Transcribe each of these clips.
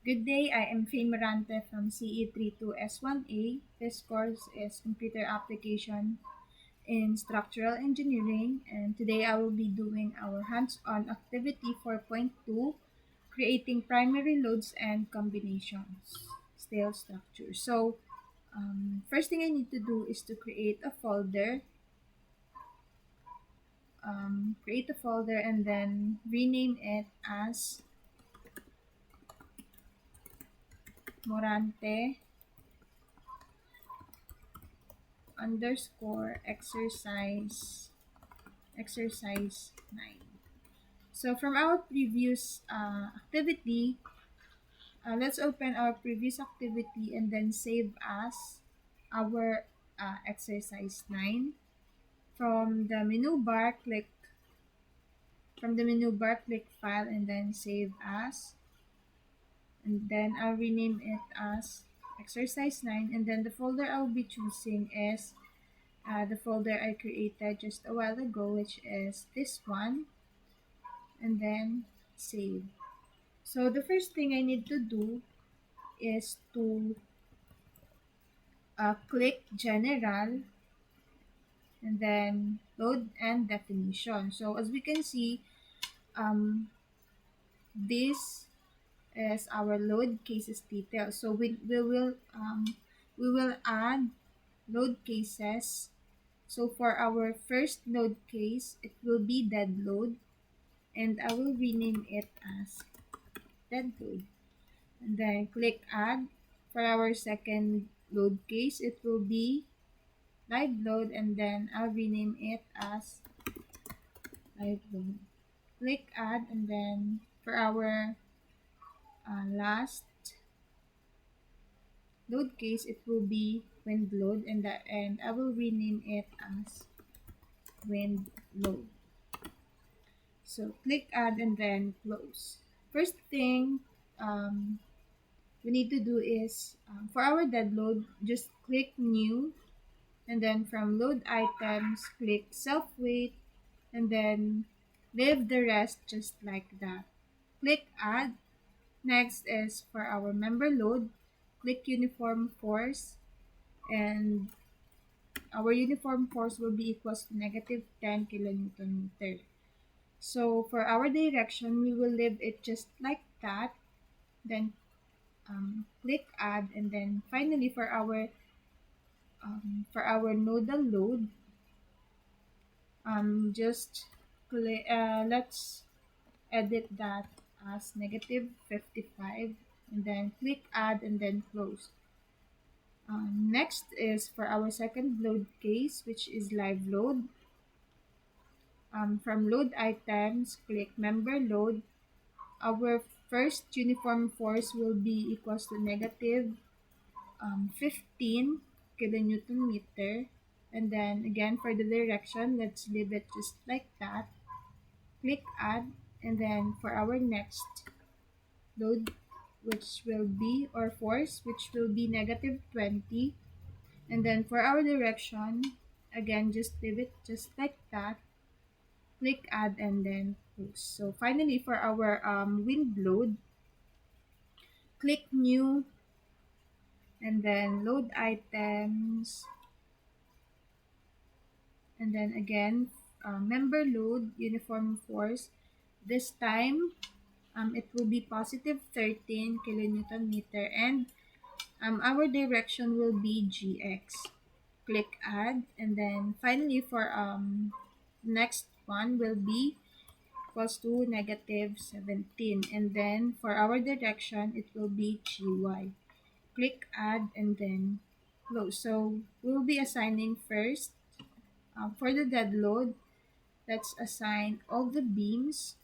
Good day, I am Morante from CE32S1A. This course is Computer Application in Structural Engineering, and today I will be doing our hands-on activity 4.2, creating primary loads and combinations, steel structure. First thing I need to do is to create a folder and then rename it as Morante underscore exercise 9. So from our previous activity, let's open our previous activity and then save as our exercise 9. From the menu bar, click file and then save as, and then I'll rename it as exercise 9, and then the folder I'll be choosing is the folder I created just a while ago, which is this one, and then save. So the first thing I need to do is to click general and then load and definition. So as we can see, um, this is our load cases detail. So we will add load cases. So for our first load case, it will be dead load, and I will rename it as dead load. And then click add. For our second load case, it will be live load, and then I'll rename it as live load. Click add, and then for our last load case, it will be wind load, and I will rename it as wind load. So click add and then close. First thing we need to do is for our dead load, just click new, and then from load items, click self weight, and then leave the rest just like that. Click add. Next is for our member load, click uniform force, and our uniform force will be equals to negative 10 kilonewton meter. So for our direction, we will leave it just like that. Then click add, and then finally for our nodal load, just let's edit that as negative 55, and then click add and then close. Next is for our second load case, which is live load. From load items, click member load. Our first uniform force will be equals to negative 15 kilonewton meter. And then again for the direction, let's leave it just like that. Click add, and then for our next load, which will be, or force, which will be negative 20. And then for our direction, again, just leave it just like that. Click add and then close. So finally for our wind load, click new, and then load items, and then again member load uniform force. This time it will be positive 13 kilonewton meter, and our direction will be gx. Click add, and then finally for next one will be equals to negative 17, and then for our direction it will be gy. Click add and then close. So we'll be assigning first for the dead load. Let's assign all the beams.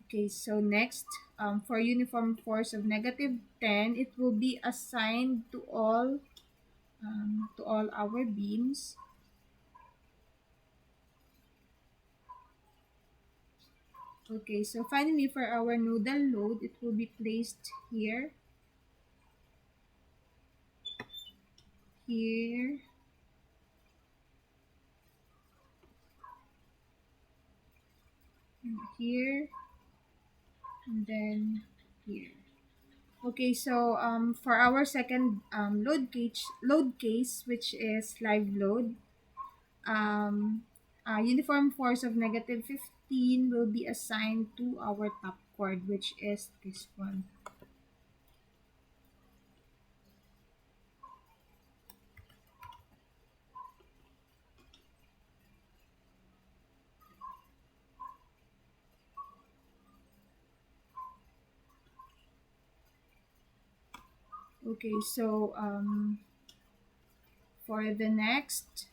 Okay, so next, for uniform force of negative 10, it will be assigned to all our beams. Okay, so finally for our nodal load, it will be placed here, here, here, and then here. Okay, so for our second load case, which is live load, uniform force of -15 will be assigned to our top chord, which is this one. Okay, so for the next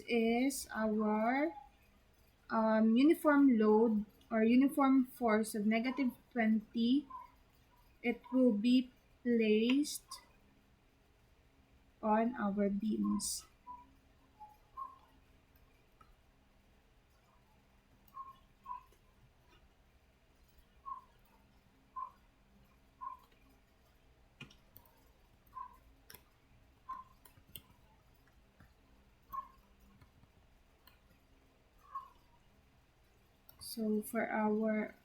is our uniform load or uniform force of -20. It will be placed on our beams. So for our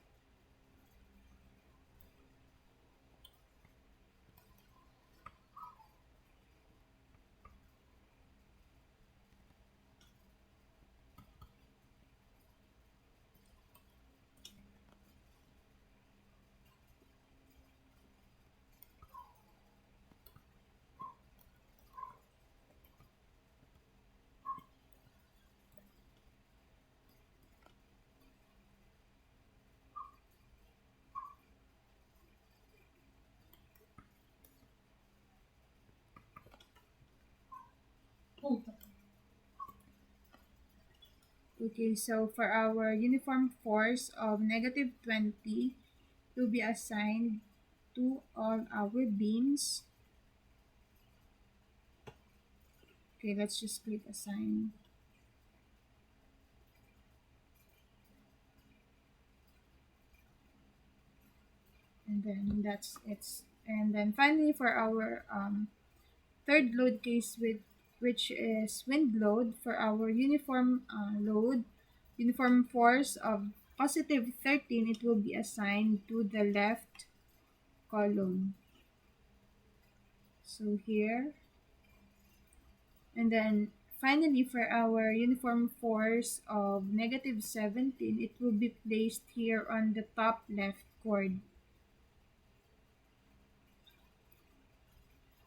Okay, so for our uniform force of -20 to be assigned to all our beams. Okay, let's just click assign. And then that's it. And then finally for our third load case, which is wind load, for our uniform force of +13, it will be assigned to the left column. So here, and then finally for our uniform force of -17, it will be placed here on the top left chord.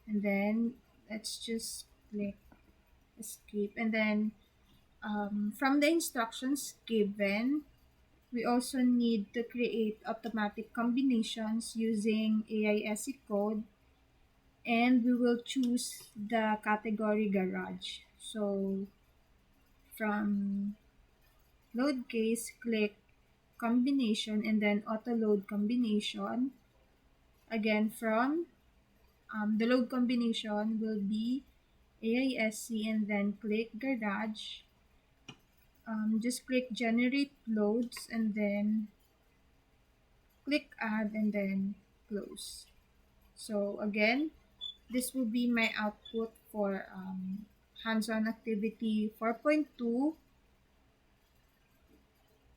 And then let's just click escape. And then from the instructions given, we also need to create automatic combinations using AISC code, and we will choose the category garage. So from load case, click combination and then auto load combination. Again, from the load combination will be AISC and then click garage. Just click generate loads and then click add and then close. So again, this will be my output for hands-on activity 4.2,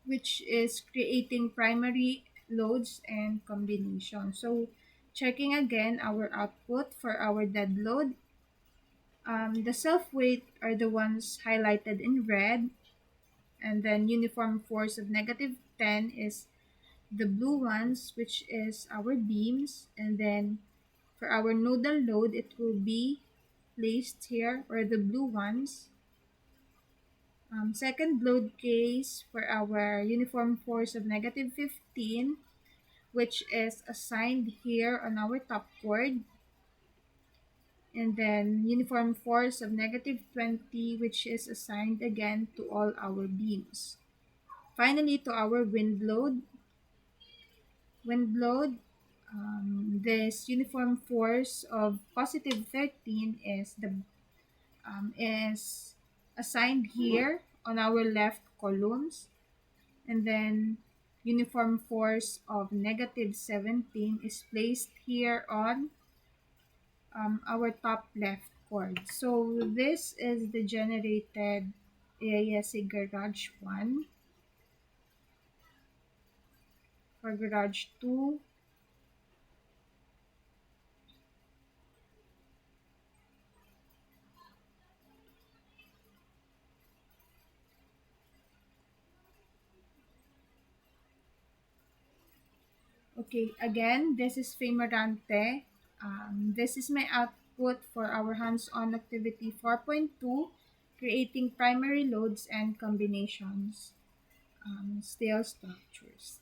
which is creating primary loads and combination. So checking again our output for our dead load, the self-weight are the ones highlighted in red, and then uniform force of -10 is the blue ones, which is our beams, and then for our nodal load, it will be placed here, or the blue ones. Second load case for our uniform force of -15, which is assigned here on our top chord, and then uniform force of -20, which is assigned again to all our beams. Finally, to our wind load. This uniform force of +13 is assigned here on our left columns, and then uniform force of -17 is placed here on our top left chord. So this is the generated AIS Garage 1. For Garage 2, okay, again, this is Morante. This is my output for our hands-on activity 4.2, creating primary loads and combinations, steel structures.